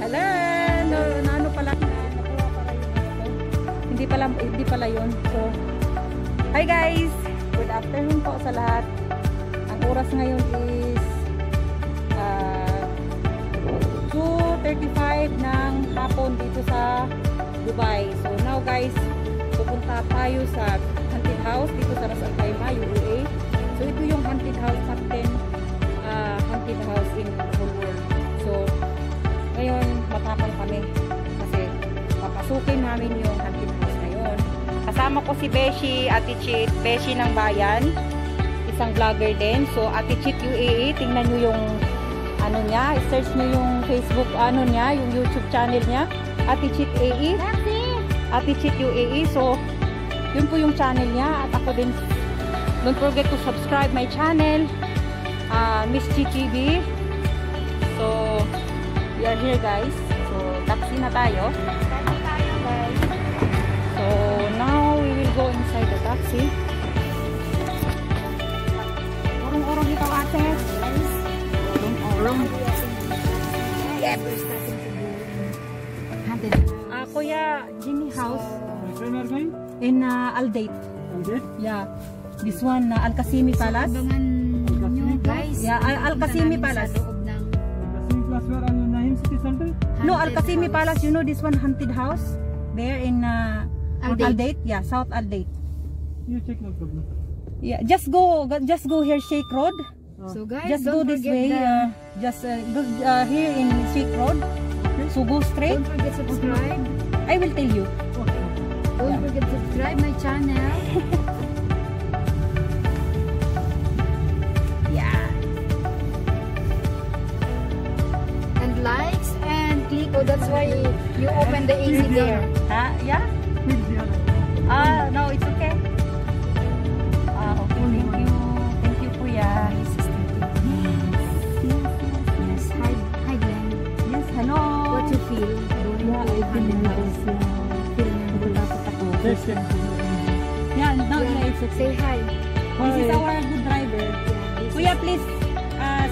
Ala, ano pala, nakuha pala yung hindi pala yun. So, hi guys! Good afternoon po sa lahat. Ang oras ngayon is 2:35 ng hapon dito sa Dubai. So now guys, pupunta tayo sa haunted house dito sa Ras Al Khaimah, UAE. So ito yung haunted house, top 10 haunted house in the whole world. So ngayon matapang kami kasi papasukin namin yung haunted house ngayon. Kasama ko si Beshi, Ate Chit, Beshi ng Bayan, isang vlogger din. So Ate Chit UAE, tingnan nyo yung ano niya, search nyo yung Facebook ano niya, yung YouTube channel niya, Ate Chit UAE. Ate Chit UAE. So yun po yung channel niya at ako din. Don't forget to subscribe my channel, Miss Chit TV. So we are here guys. So taxi na tayo. Guys. So now we will go inside the taxi. Orong-orong ito ate. Orong-orong. Yep. Kuya, Jimmy house in Al-Date. Yeah. This one, Al-Qasimi Palace. Guys. Yeah, Al-Qasimi Palace. No, Al-Qasimi Palace. You know this one haunted house there in Al-Date. Yeah, South Al-Date. You check, no problem. Yeah, just go here, Sheikh Road. So guys, just go this way. Just go here in Sheikh Road. Okay. So go straight. Don't forget to subscribe. I will tell you. Don't forget to subscribe my channel. Yeah. And likes and click. Oh, that's why you open the AC there. Yeah. No, it's okay. Okay. Thank you, Kuya. Yes. Hi, Glenn. Yes, hello. What you feel? Yeah, I feel nice. Yeah, now it's okay. Say hi. This is our good driver. Yeah, Kuya, please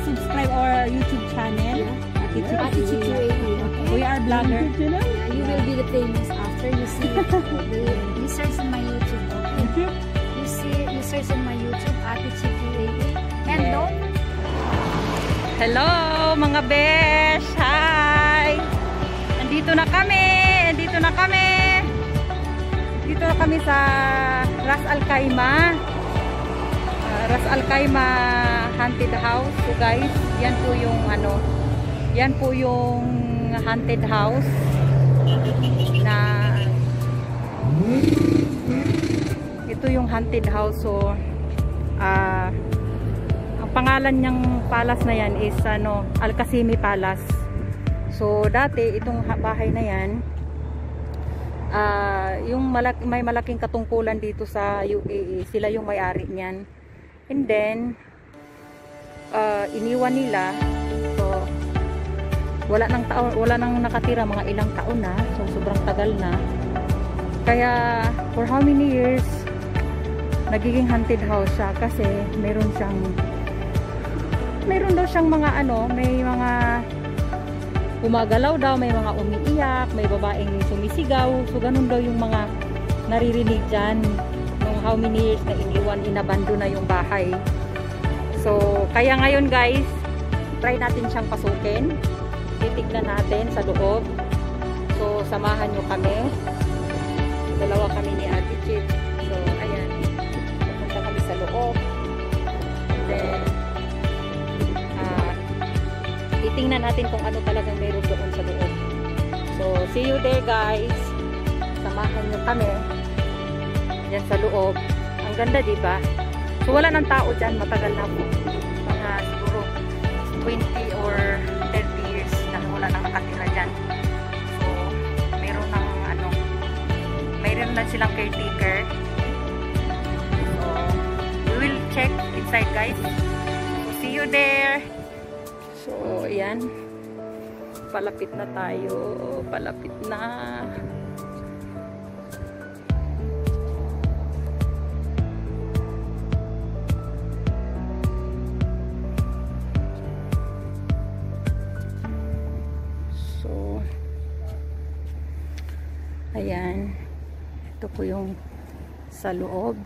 subscribe our YouTube channel. Ate Chit UAE. We are blogger. Yeah, you will be the famous after you see you search in my YouTube. Okay? You search in my YouTube, Ate Chit UAE. And don't. Hello mga besh! Hi! Nandito na kami! Dito na kami sa Ras Al Khaimah. Ras Al Khaimah haunted house. So guys, yan po yung haunted house na ito yung haunted house. So ang pangalan niyang palace na yan is Al-Qasimi Palace. So dati itong bahay na yan may malaking katungkulan dito sa UAE. Sila yung may-ari niyan. And then iniwan nila. So wala nang nakatira, mga ilang taon na. So sobrang tagal na. Kaya for how many years nagiging haunted house siya kasi meron daw siyang mga may mga gumagalaw daw, may mga umiiyak, may babaeng sumisigaw. So ganun daw yung mga naririnig dyan nung how many years na inabando na yung bahay. So kaya ngayon guys, try natin siyang pasukin. Titignan natin sa loob. So samahan nyo kami. Dalawa kami ni Ate Chit. So ayan, pupunta kami sa loob. And then titingnan natin kung ano talagang meron doon sa loob. So see you there guys. Samahan nyo kami dyan sa loob. Ang ganda, diba? So wala nang tao dyan, matagal na po, mga siguro 20 or 30 years na wala nang nakatira dyan. So mayroon na silang caretaker. So we will check inside guys. So see you there. So ayan, palapit na tayo, palapit na. So Ayan. Ito po yung sa loob.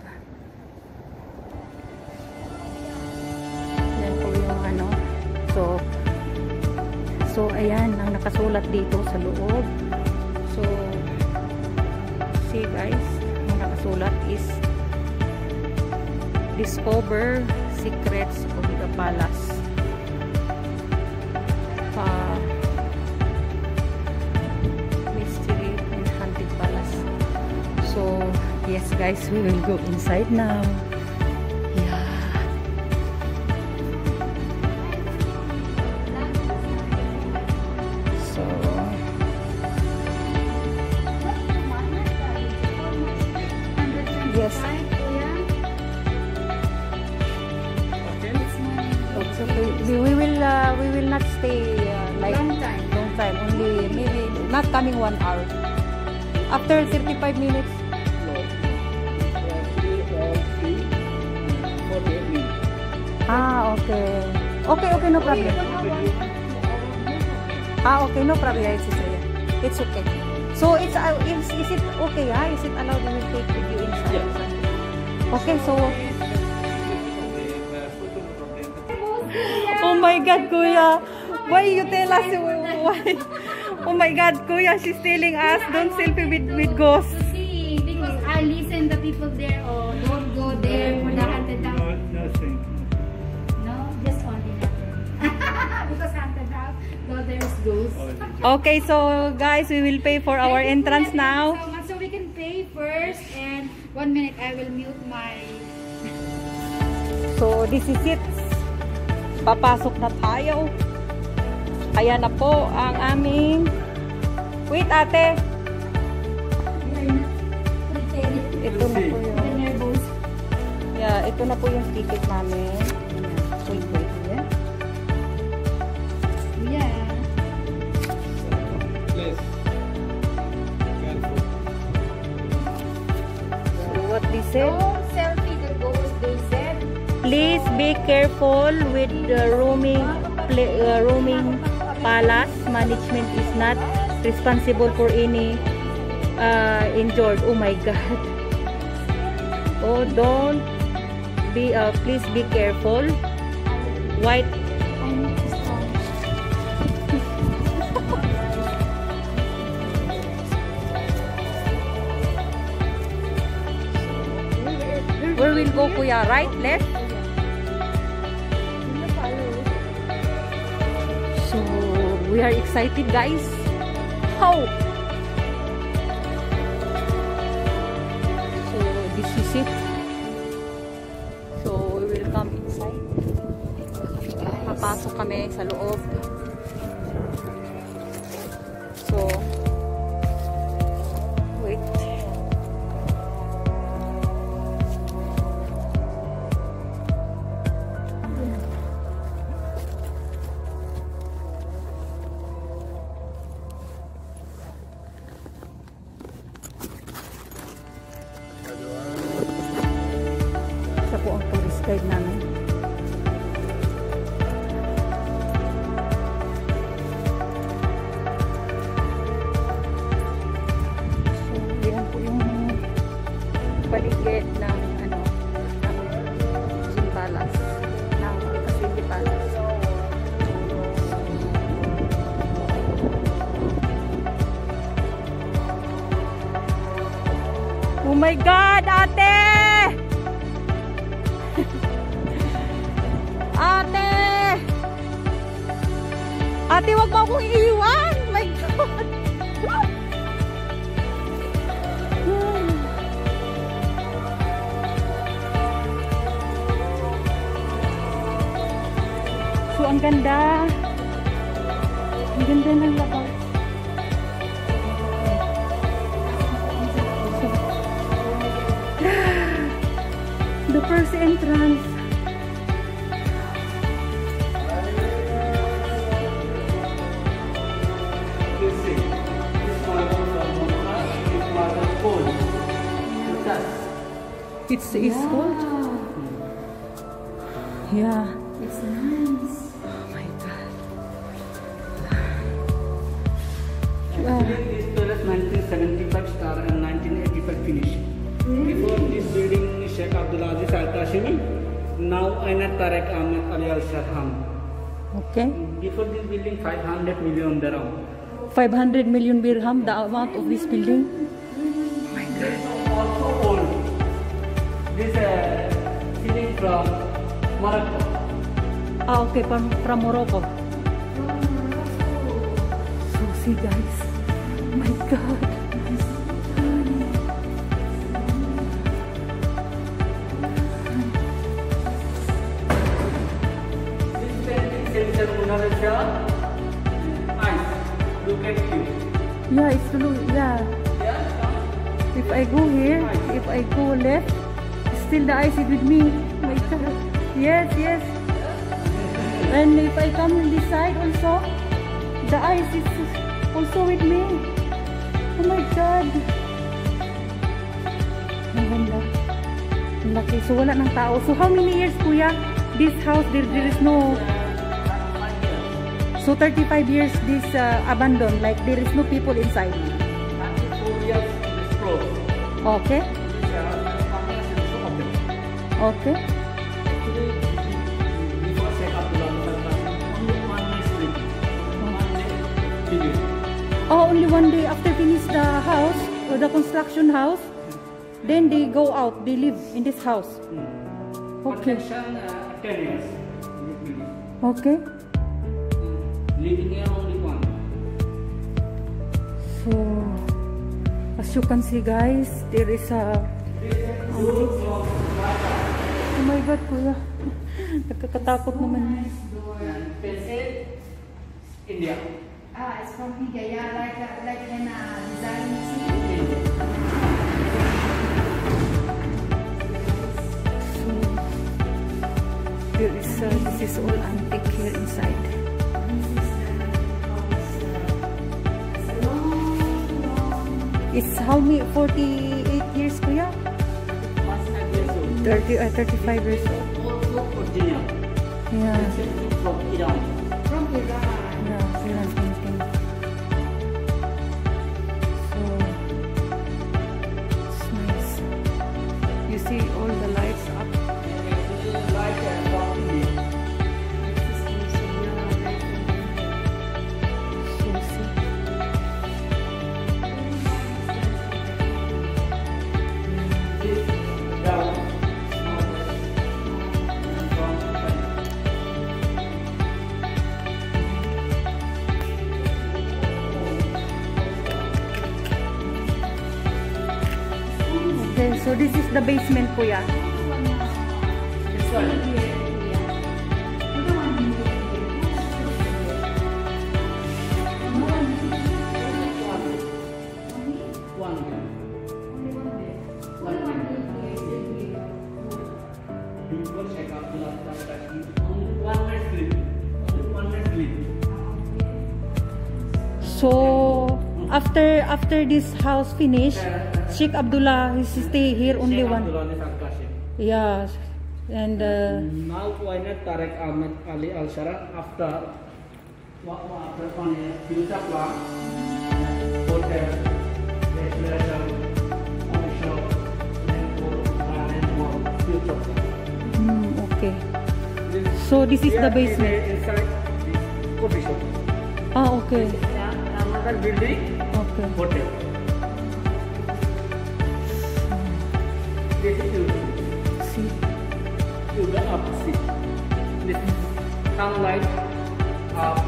Ayan po yung ano. So ayan, ang nakasulat dito sa loob. So, see guys, ang nakasulat is Discover Secrets of the Palace. Mystery and Haunted Palace. So, yes guys, we will go inside now. Yeah. So, yes. We will not stay like long time. Only maybe not coming 1 hour. After 35 minutes. Ah, okay. Okay, no problem. Ah, okay, no problem. Yeah, it's okay. So is it okay? Is it allowed to take with you inside? Yeah. Okay, so. Oh my God, Kuya. Why you tell us why? Oh my God, Kuya, she's telling us don't selfie with ghosts. See, because I listen the people there. Oh, don't go there for the haunted house. No, just only that. Because haunted house, though there's ghosts. Okay, so guys, we will pay for our entrance now. So we can pay first, and 1 minute I will mute my. So this is it. Papasok na tayo. Ayan na po ang aming. Wait, ate. Ito na po yung. Yeah, ito na po yung ticket namin. Wait. Yeah. Please. So what they said? Don't selfie the ghost, they said. Please be careful with the roaming palace. Management is not responsible for any injured. Oh my God. Oh, don't be. Please be careful. White. Where will go, Kuya? Right, left? So we are excited, guys. How? So this is it. So we will come inside. Papasok kami sa loob. So wait. Siya po ang tourist guide namin. So, yan po yung paligid ng Palace. Ng Cassini Palace. Oh my God, ate! Ate! Ate, wag mo akong iiwan! My God! So, ang ganda. Ang ganda ng labas. The first entrance. It's cold. Yeah. It's nice. Oh my God. Wow. just 1975 start and 1985 finish. Before this building, Sheikh Abdul Aziz Al Qasimi, now Ainat Tariq Ahmed Ali Al Sharham. Okay. Before this building, 500 million dirham. 500 million dirham, the amount of this building. This is also old. This ceiling from Morocco. Ah, okay, from Morocco. So see guys, oh my God. This painting says that Mona Lisa eyes. Look at you. Yeah, it's true. Yeah. If I go here, if I go left, still the eyes is with me. Oh my God. Yes, yes. And if I come on this side also, the eyes is also with me. Oh my God. Ang ganda. Ang laki. So wala ng tao. So how many years, kuya? This house, there is no... So 35 years this abandoned, like there is no people inside. 4 years this closed. Okay. Okay. Before Sheikh Abdul Aziz Al Qasimi, only one day sleep. One day video. Oh, only one day after finish the house or the construction house, then they go out. They live in this house. Okay. Construction 10 years. Okay. Living here only one. So, as you can see, guys, there is a. Oh my God, kuya. Nakakatakot naman. Pencil, India. Ah, it's from India, yeah, like in design. So, there is this is all antique here inside. It's how many? 48 years, kuya? 35 years old. Also original. Yeah. Pencil from Iran. From Iran. Yeah, Iran painting. So, it's nice. You see all the lights up. Like from India. So, see. This down. Okay, so this is the basement, kuya. This one. One. Before Sheikh Abdul Aziz Al Qasimi, only one night sleep. Only one night sleep. So, after this house finish, Sheikh Abdullah he stay here only Sheikh one. Abdul Aziz Al Qasimi. Yeah, and Now Ainat Tariq Ahmed Ali Al Sharham after future plan, hotel, restaurant, coffee shop, garden, mall, future plan. okay. So this is the basement. Inside this coffee shop. Ah, okay. Another building, Okay. hotel. This is See. to the up see. This sunlight up.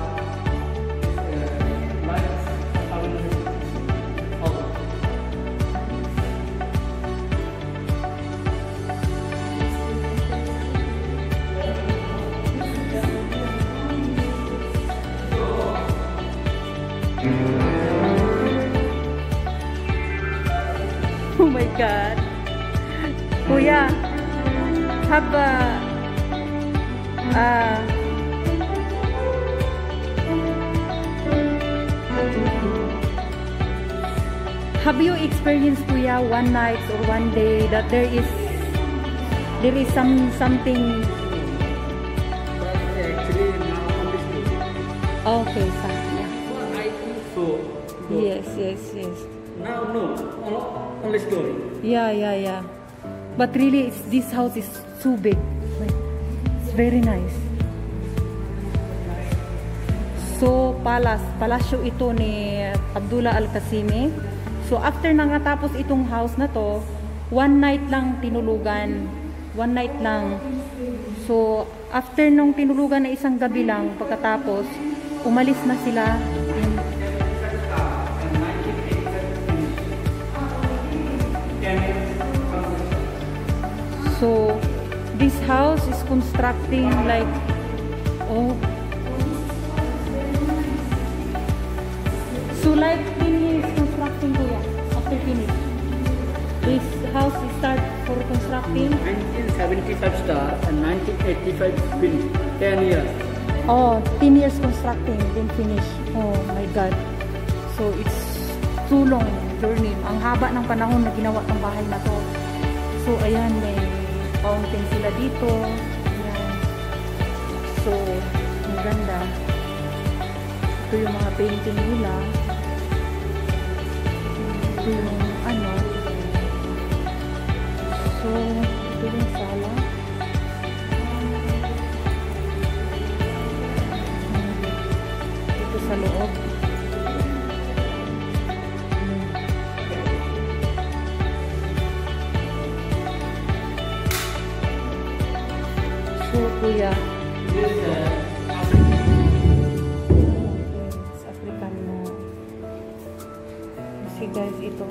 Lights out. Oh my God. Kuya, have have you experienced, kuya, one night or one day that there is something? But actually now on this day. Okay, yeah. I think so. Yes, yes, yes. Now, no, only story. Yeah. But really, this house is so big. Like, it's very nice. So, palasyo ito ni Abdullah Al-Qasimi. So, after nangatapos itong house na to, one night lang tinulugan. One night lang. So, after nung tinulugan na isang gabi lang, pagkatapos, umalis na sila. So, this house is constructing like, oh, so like 10 years constructing kuya, after finish. This house is start for constructing? 1975 start and 1985 finish, 10 years. Oh, 10 years constructing, then finish. Oh my God. So, it's too long journey. Ang haba ng panahon na ginawa ng bahay na to. So, ayan, may fountain sila dito. Ayan. So, ang ganda. Ito yung mga painting nila. Ito yung ano. So, ito yung sala. Ito sa loob. So, kuya. It's African mo. Kasi guys, ito.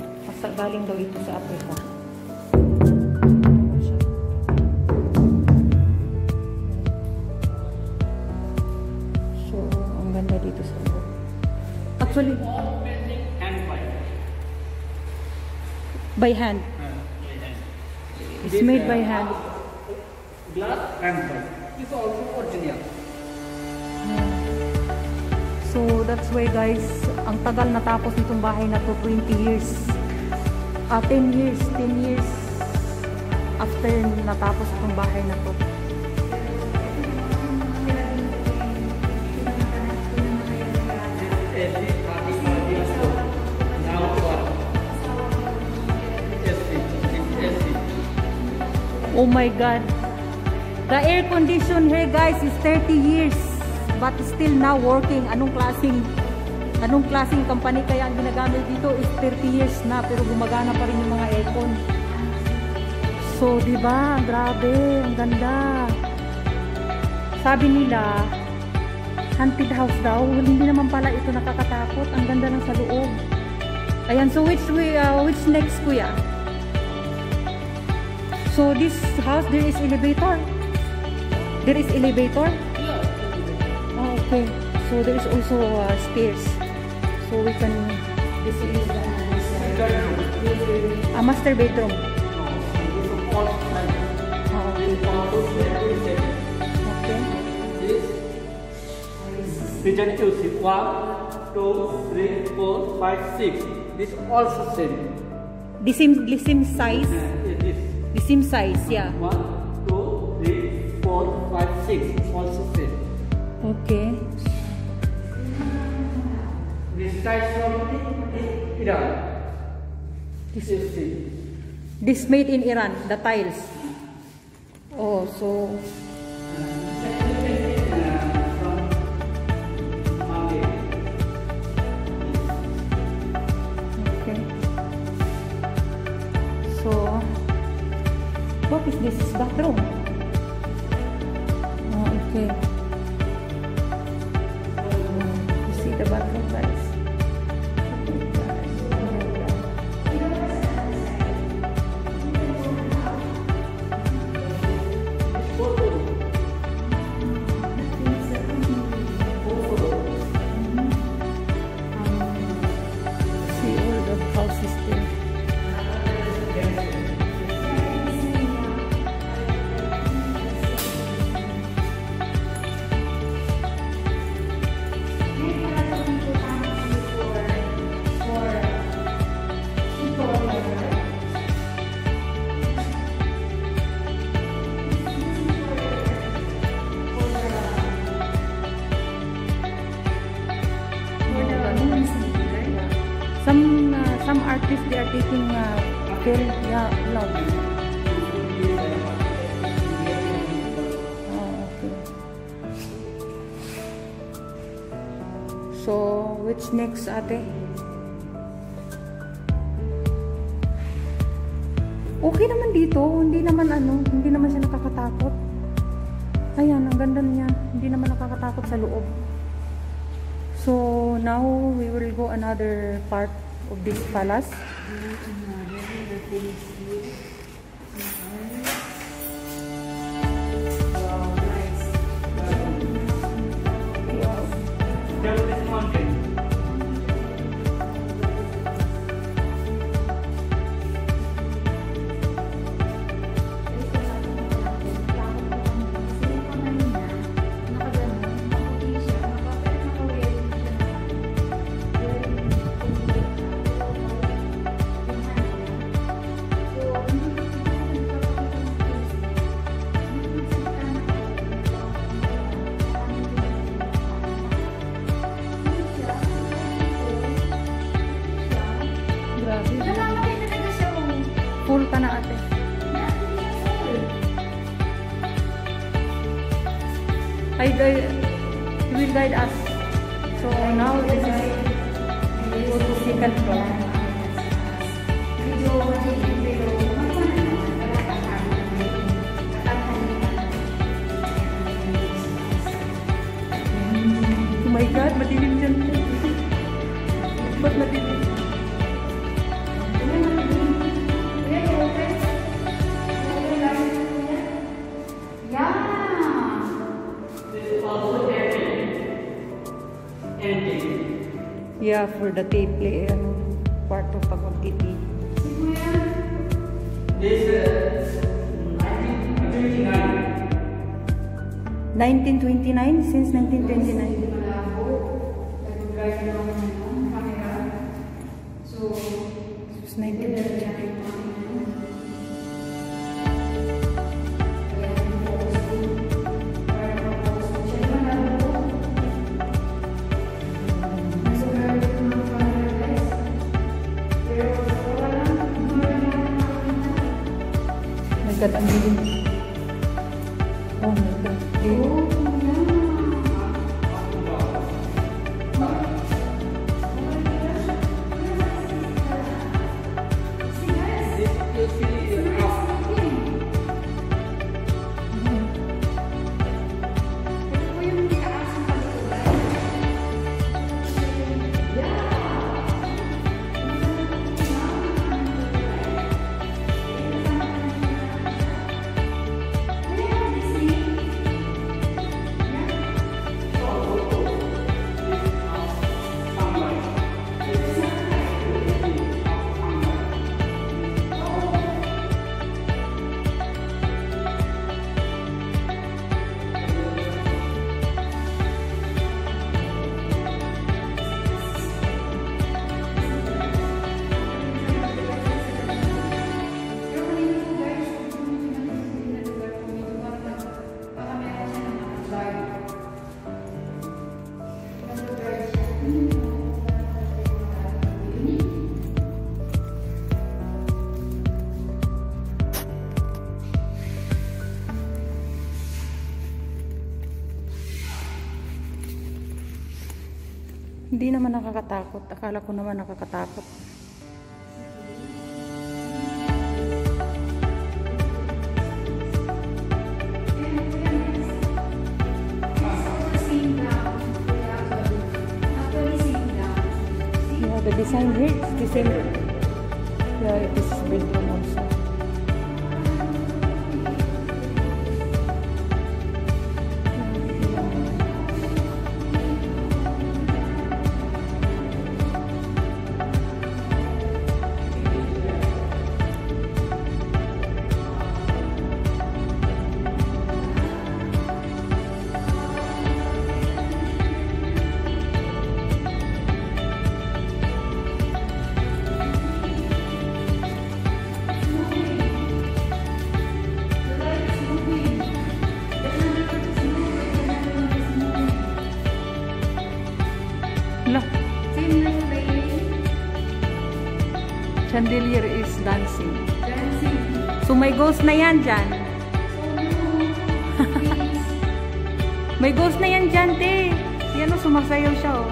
Galing daw ito sa Africa. So, ang ganda dito sa loob. Actually, by hand. It's made by hand. Glass and white. It's also original. So, that's why guys, ang tagal natapos nitong bahay na to, 20 years. 10 years after natapos itong bahay na to. Oh my God. The air condition here guys is 30 years but still now working. Anong klaseng company kaya ang ginagamit dito is 30 years na pero gumagana pa rin yung mga aircon. So, di ba? Grabe, ang ganda. Sabi nila, haunted house daw. Hindi naman pala ito nakakatakot. Ang ganda lang sa loob. Ayan, so which next kuya? So, this house, there is elevator? There is elevator? Oh, okay. So, there is also stairs. So, we can... This is a master bedroom. Oh, okay. Okay. Pigeon you see 1, 2, 3, 4, 5, 6. This also same. The same size? This. The same size, yeah. 1, 2, 3, 4, 5, 6. Also same. Okay. This size from Iran. This is it. This made in Iran, the tiles. Oh, so... Okay. So, what is this? Bathroom? Oh, okay. You see the bathroom, guys? See all the houses there. artists, they are taking film, yeah, vlog. Oh, okay. So, which next, ate? Okay naman dito, hindi naman siya nakakatakot. Ayan, ang ganda niya. Hindi naman nakakatakot sa loob. So, now we will go another part of this palace. Full ka na, ate. He will guide us. So now this is we go to second floor. Oh my God, madilim dyan. Ba't madilim? Yeah, for the tape play, kwarto pag mag-TV. This 1929, since 1929. Since 1929. God, ang dilim. Oh my God. Hindi naman nakakatakot. Akala ko naman nakakatakot. Yeah, the design here is the same. Yeah, it is bedroom also. Chandelier is dancing. Dancing. So may ghost na yan dyan. May ghost na yan dyan, te. Yan o, sumasayaw siya o.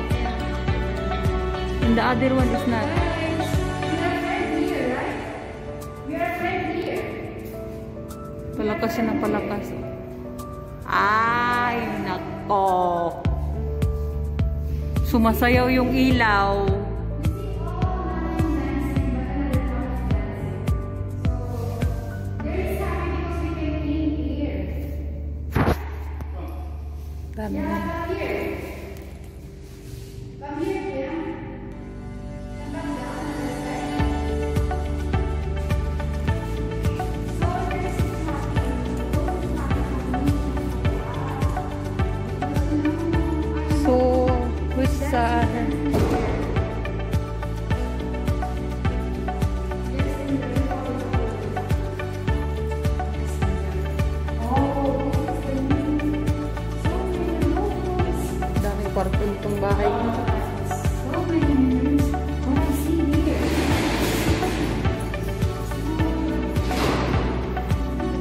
And the other one is not. Guys, we are right here, right? We are right here. Palakas siya ng palakas. Ay, nako. Sumasayaw yung ilaw. Dami na. So, which side? Daming kwarto nitong bahay.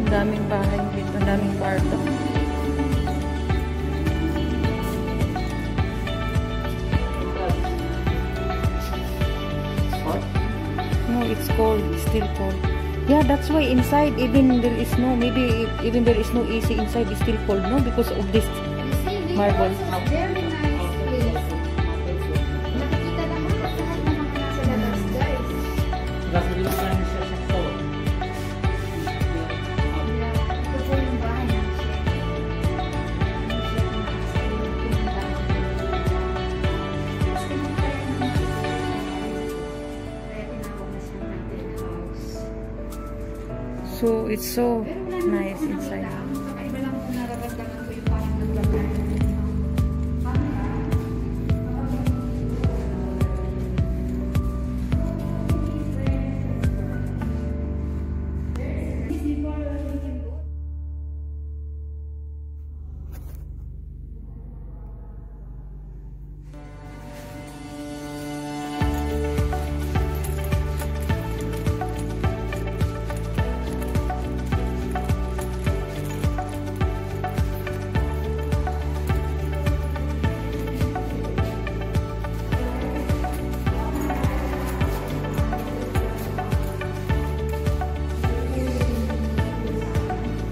Daming bahay dito, daming kwarto. No, it's cold, it's still cold. Yeah, that's why inside even there is no, maybe even there is no AC inside, it's still cold, no? Because of this marble. Very nice place. Nakikita naman lahat ng mga nasa labas, guys. Kasi dito tayo siya sa floor. Ito po yung bahay ng So it's so nice inside. Kakaiba lang kung nararamdaman ko yung parang naglagay.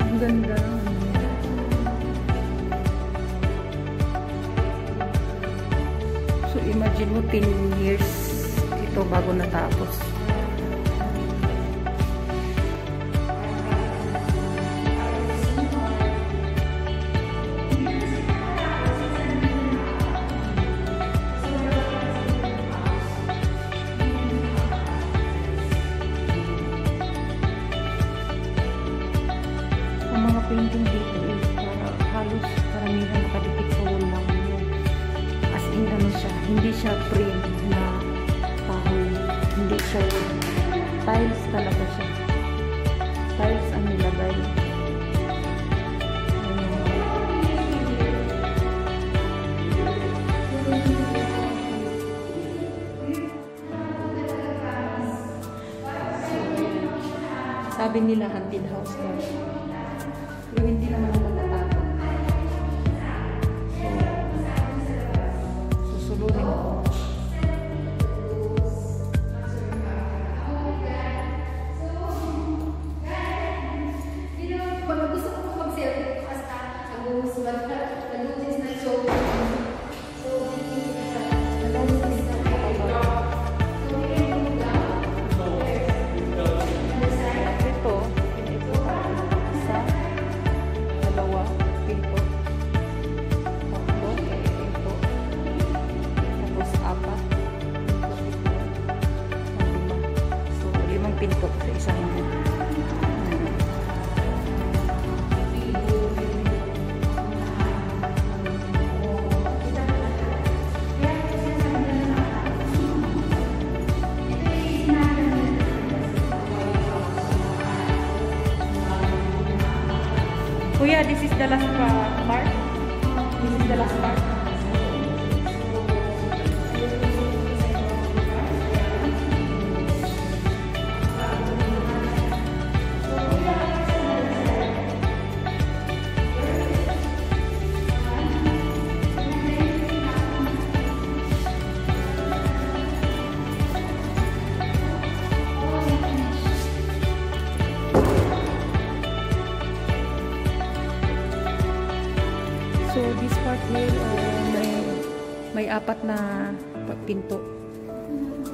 Ang ganda. So imagine mo 10 years ito bago natapos. Ang mga painting dito is halos karamihan nakadikit sa wall lang yun. As in ano siya, hindi siya frame na kahoy. Hindi siya wood. Tiles talaga siya. Tiles ang nilagay. Sabi nila haunted house daw. Pero hindi naman ako natatakot. So, susunodin ako. Pag gusto ko mag-selfie, basta nag-uusbat ka, nag-uusbat na so Ito, isa, dalawa, pinto, tatlo, pinto, tapos apat, pinto, lima. So, 5 pinto sa isang Kuya, this is the last part. This is the last part. may 4 na pinto.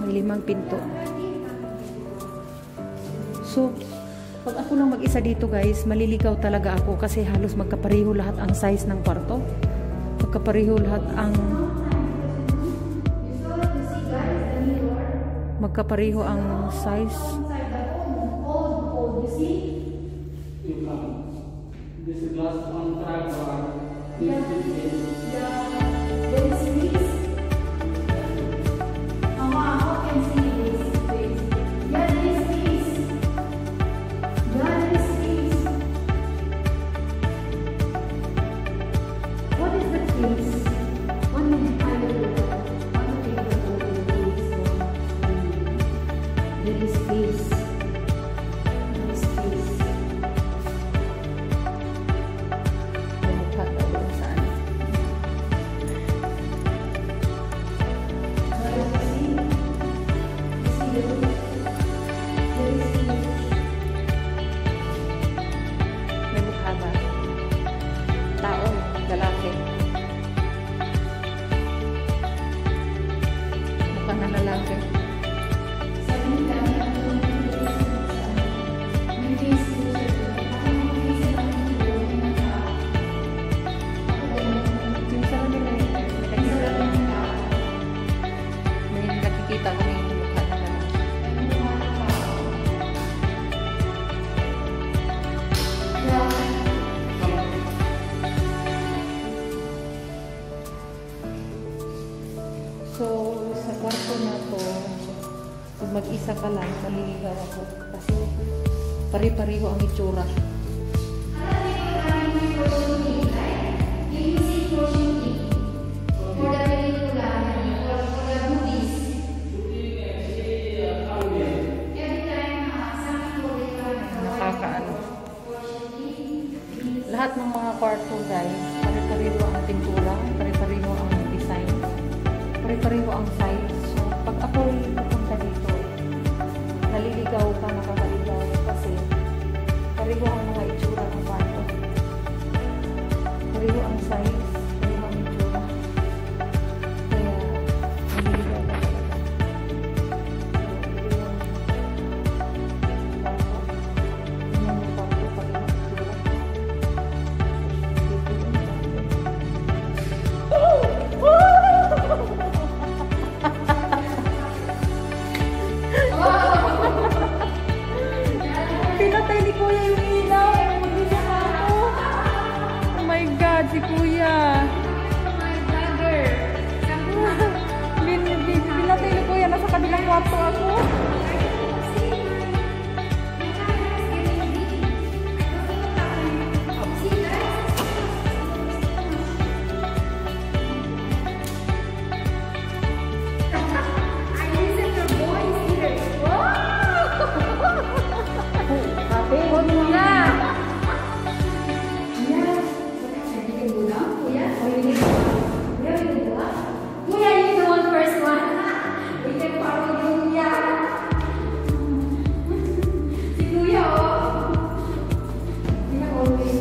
May 5 pinto. So, pag ako lang mag-isa dito guys, maliligaw talaga ako kasi halos magkapareho lahat ang size ng kwarto. Magkapareho lahat ang size. You come. This glass on track bar. So, sa kwarto na to, kung mag-isa ka lang, maliligaw ako. Kasi pari-pariho ang itsura. Nakakaano. Lahat ng mga kwarto guys, pari-pariho ang pintura, pari-pariho ang design. Pare-pareho ang size. So, pag ako pupunta dito, naliligaw ka, nakakaligaw kasi pareho ang mga itsura ng kwarto. Pareho ang size, pareho ang itsura. Kaya, naliligaw ka talaga. Pinatay ni Kuya yung ilaw. Mag-isa ka ako. Oh my God, si Kuya. Pinatay ni Kuya. Nasa kabilang kwarto ako.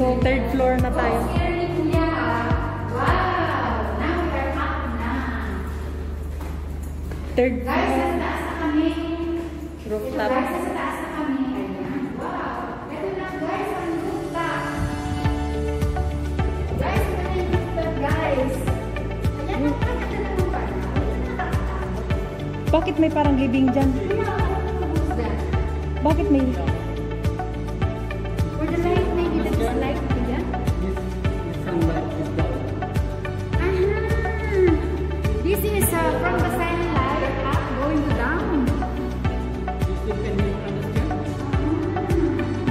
So, 3rd floor na tayo. Third Guys, floor. sa taas na kami. Rooftop. Guys, sa taas na kami. Ayan. Wow. Ito na guys, ang rooftop. Guys, ito na yung rooftop guys. Ayan, nakakata na ng parang. Bakit may parang living dyan? Bakit may... For the light, maybe that's the light. Ayan. This sunlight is down. This is from the sunlight up going to down. This can you understand?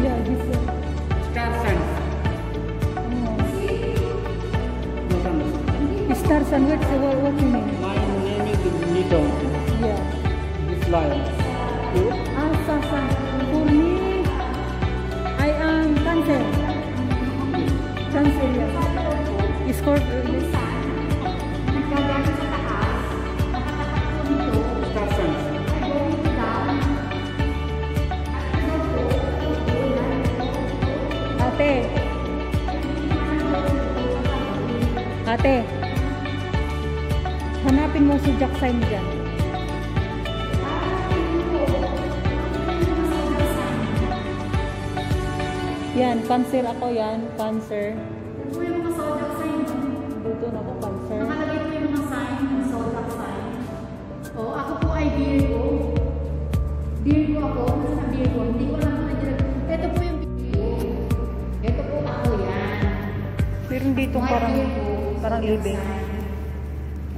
Yeah, this is... Star signs. Not understand. Star Sun, what you mean? My name is Nito. Yeah. This line. You? Star Sun. For me, I am Cancer. Cancer, yeah. Scorpio. Nagkagaling sa taas. Nakakatakbo dito. Star signs. Going to down. Ate. Ate. zodiac sign dyan? Yan, Cancer ako yan. Cancer. Ito po yung mga zodiac sign. Dito na ako, Cancer. Nakalagay po yung mga sign, yung zodiac sign. Oh, ako po ay Virgo. Virgo ako. Nasa Virgo. Hindi ko alam kung nandiyan. Ito po yung Virgo. Ito po ako yan. Meron dito My parang Virgo, zodiac living. sign.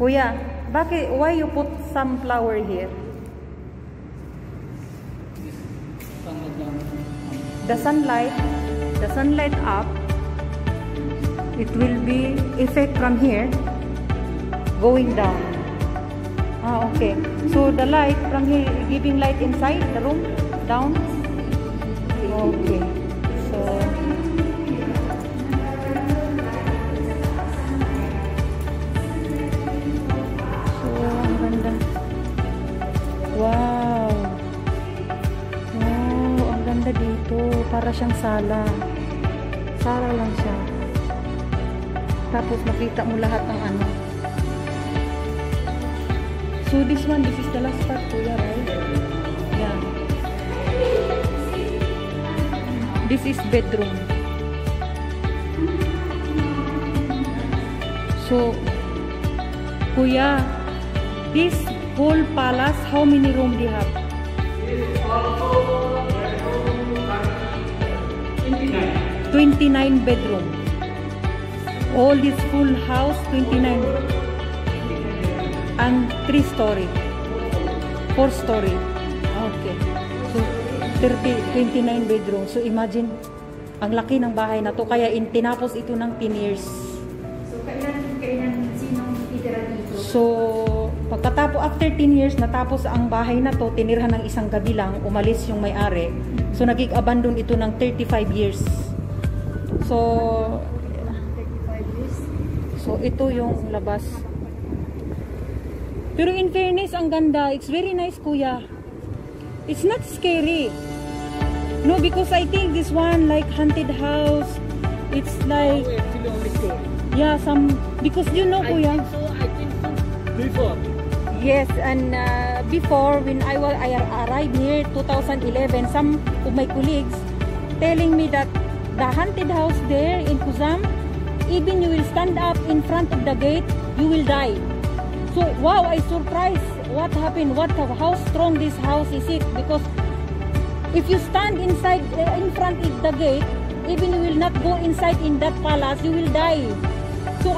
Kuya, bakit, why you put some flower here? The sunlight up, it will be effect from here, going down. Ah, okay. So the light from here, giving light inside the room, down. Okay. So, ang ganda. Wow. Wow, ang ganda dito. Para siyang sala. Sala lang siya. Tapos makita mo lahat ng ano. So this one, this is the last part, kuya, right? Yeah. This is bedroom. So, kuya, this whole palace, how many rooms do you have? 29 bedroom. All this full house, 29. And 3 story. 4 story. Okay. So, 29 bedroom. So, imagine, ang laki ng bahay na to. Kaya tinapos ito ng 10 years. So, kailan sinong titira dito? So, pagkatapos, after 10 years, natapos ang bahay na to, tinirhan ng isang gabi lang, umalis yung may-ari. So, nagig-abandon ito ng 35 years. So, 35 years. so ito yung labas. Pero in fairness, ang ganda. It's very nice, kuya. It's not scary. No, because I think this one, like haunted house, it's like, Actually only story. yeah, some, because you know, kuya. I think so. Before. Yes, and before, when I arrived here, 2011, some of my colleagues telling me that the haunted house there in Kuzam, even you will stand up in front of the gate, you will die. So, wow, I surprised. What happened? How strong this house is it? Because if you stand inside, in front of the gate, even you will not go inside in that palace, you will die. So,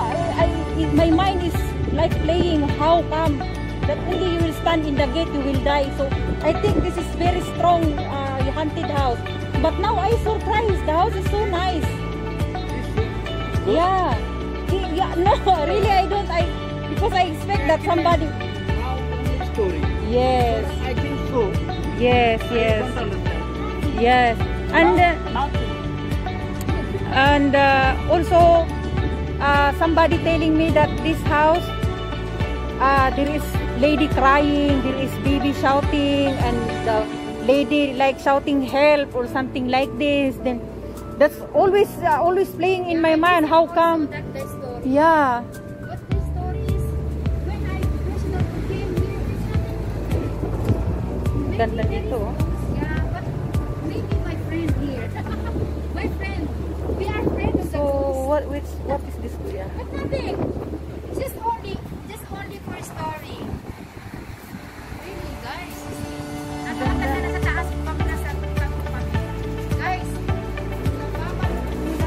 my mind is like playing, how come that only you will stand in the gate, you will die. So, I think this is very strong haunted house. But now I surprised. The house is so nice. Yeah. Yeah. No, really, I don't. Because I expect that somebody. Now only story. Yes. I think so. Yes. I don't understand. Yes. And also somebody telling me that this house there is lady crying, there is baby shouting, and the lady like shouting help or something like this. Then that's always playing in my mind. How come? That's the story. Yeah. But the story is, when I came here, it's Ganda dito. yeah, but maybe my friend here. My friend. We are friends of the So ghost. what is this, kuya? But nothing. Just only for story. Really, guys. Nakakanta na sa taas pag nasa pag. Guys,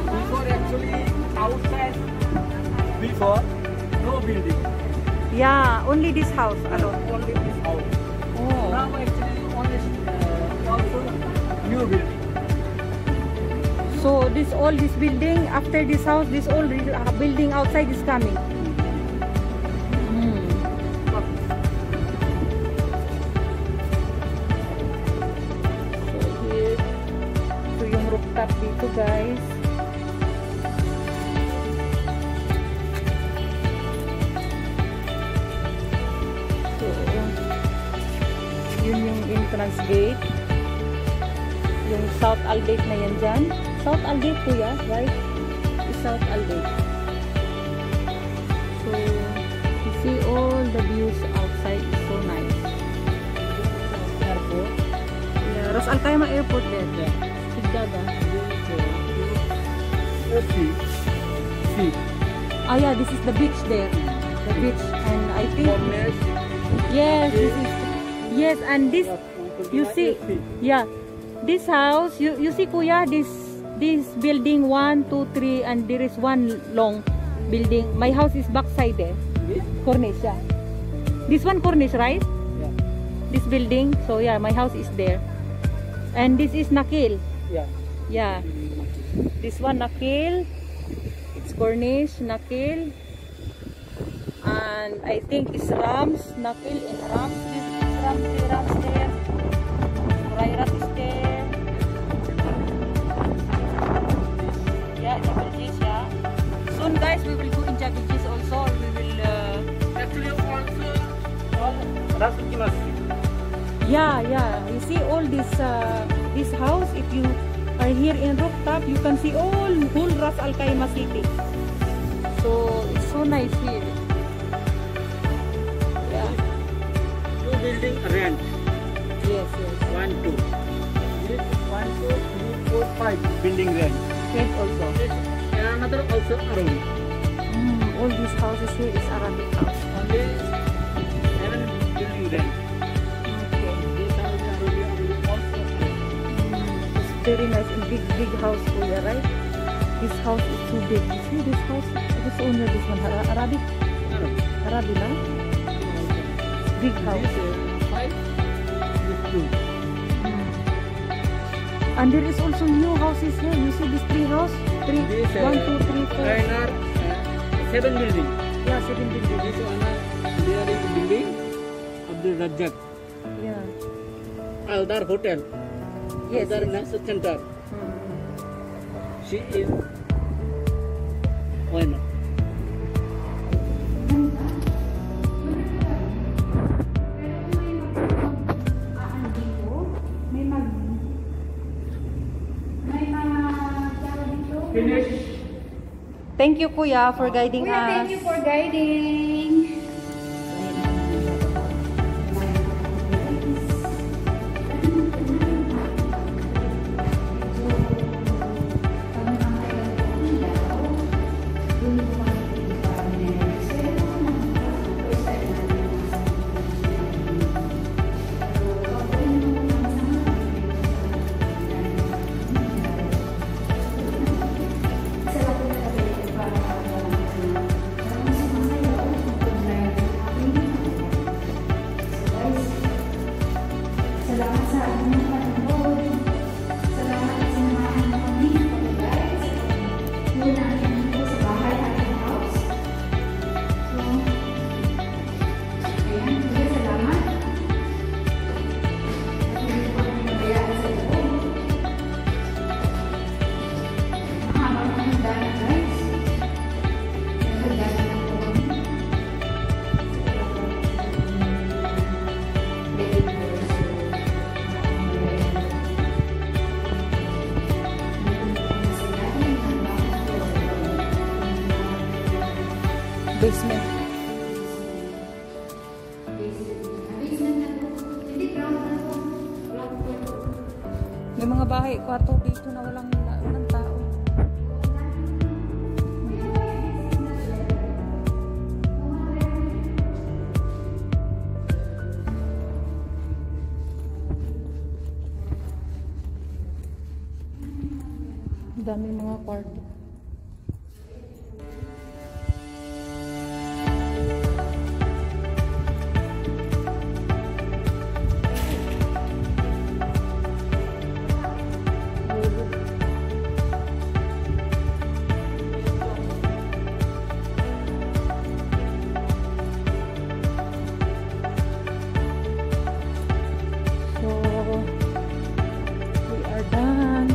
Before actually outside. Before no building. Yeah, only this house alone. Only this house. Oh. Now actually only also new building. So all this building after this house, this all building outside is coming. So here, so yung rooftop dito, guys. So yun yung entrance gate. Yung South Aldate na yan dyan. South Aldate, kuya, right? South Aldate. So, you see all the views outside. outside is so nice. Airport. Yeah, Ras Al Khaimah Airport there. Yeah. Tigdaga. Sea. Sea. Ah yeah, this is the beach there. The beach, and I think Corniche. yes, this is yes, and this you see, yeah, this house you see, Kuya, this building 1, 2, 3, and there is one long building. My house is backside there. Corniche, yeah. This one Corniche, right? Yeah. This building. So yeah, my house is there. And this is Nakil. Yeah. Yeah. This one Nakil. It's Corniche, Nakil. And I think it's Rams, Nakil and Rams. This is Rams there. Rairat is there. Yeah, Jabal Jis, yeah. Soon guys, we will go in Jabal Jis also. We will Actually, also Ras Al Khaimah Sea. yeah. You see all this house, if you are here in rooftop, you can see all whole Ras Al Khaimah city. So it's so nice here. Yeah. Two building rent. Yes. 1, 2. This 1, 2, 3, 4, 5 building rent. Yes also. This and another also around. All these houses here is Arabic house. Only 7 building rent. Okay. This house is Arabic also. It's very nice and big house here, right? This house is too big. You see this house? Who's owner this one? Arabic? Arabic, no? Big house. This 5. This 2. And there is also new houses here. You see this 3 house? 3, This 1, 2, 3, 4. and are 7 building. Yeah, 7 buildings. This one there is building Abdul Razzaq. Yeah. Aldar Hotel. Yes. Aldar National Center. She is owner. Finish. Thank you, Kuya, for guiding Kuya, us. thank you for guiding. Salamat sa inyong panonood. Salamat sa sinamahan mo kami, guys. Yun ang po sa bahay ating house. So, ayan, kuya, salamat. At hindi ko kami nabayaan sa loob. Mahaba ng hagdanan, guys. Yung hagdanan lang po kami. Basement. May mga bahay, kwarto dito na walang tao. Ang dami mga kwarto. So, we are done.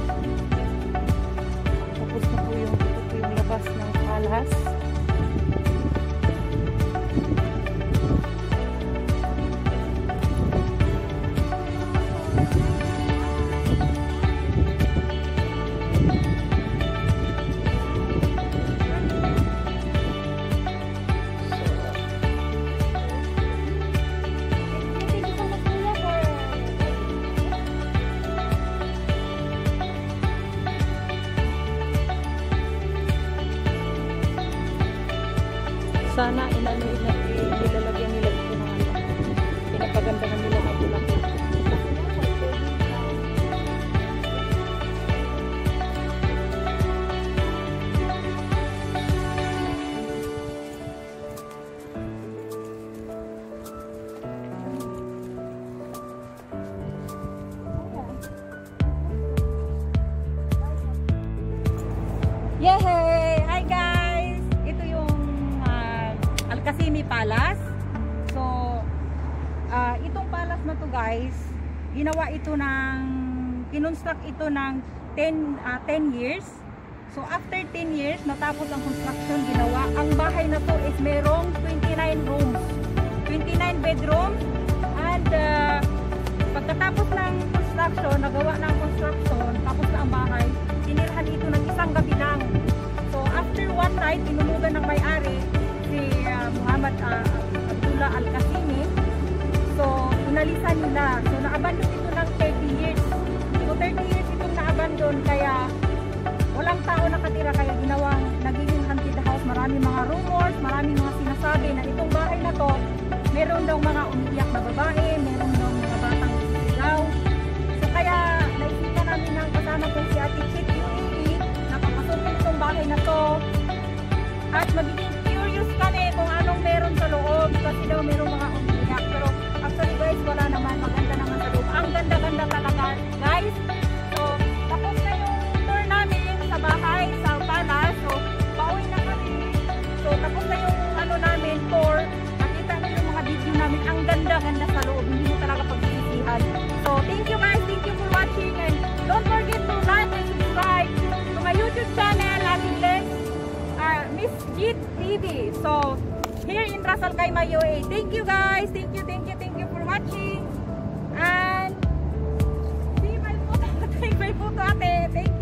Tapos na po house na to guys, ginawa ito ng, kinonstruct ito ng 10 years. So after 10 years, natapos ang construction, ginawa. Ang bahay na to is merong 29 rooms, 29 bedrooms, and pagkatapos ng construction, nagawa ng construction, tapos na ang bahay, tinirhan ito ng isang gabi lang. So after one night, tinulugan ng may-ari, si Muhammad Abdullah Al-Qasimi. So inalisan nila. So na-abandon ito ng 30 years. So 30 years itong na-abandon, kaya walang tao nakatira, kaya ginawang nagiging haunted house. Maraming mga rumors, maraming mga sinasabi na itong bahay na to, meron daw mga umiiyak na babae, meron daw mga batang sigaw. So kaya naisipan namin ng kasama kong si Ate Chit UAE na papasukin itong bahay na to at magiging curious kami kung anong meron sa loob, kasi daw merong mga umiiyak. Pero actually guys, wala naman, maganda naman sa loob. Ang ganda-ganda talaga guys. So tapos na yung tour namin sa bahay, sa palace. So pauwi na kami. So tapos na yung ano namin, tour. Nakita na yung mga video namin. Ang ganda-ganda sa loob. Hindi mo talaga pagsisisihan. So thank you guys. Thank you for watching. And don't forget to like and subscribe to my YouTube channel, Ate Glenn, Miss Jit TV. So here in Ras Al Khaimah, UAE. Thank you guys. Thank you for watching. And see my photo. Take my photo, ate. Thank you.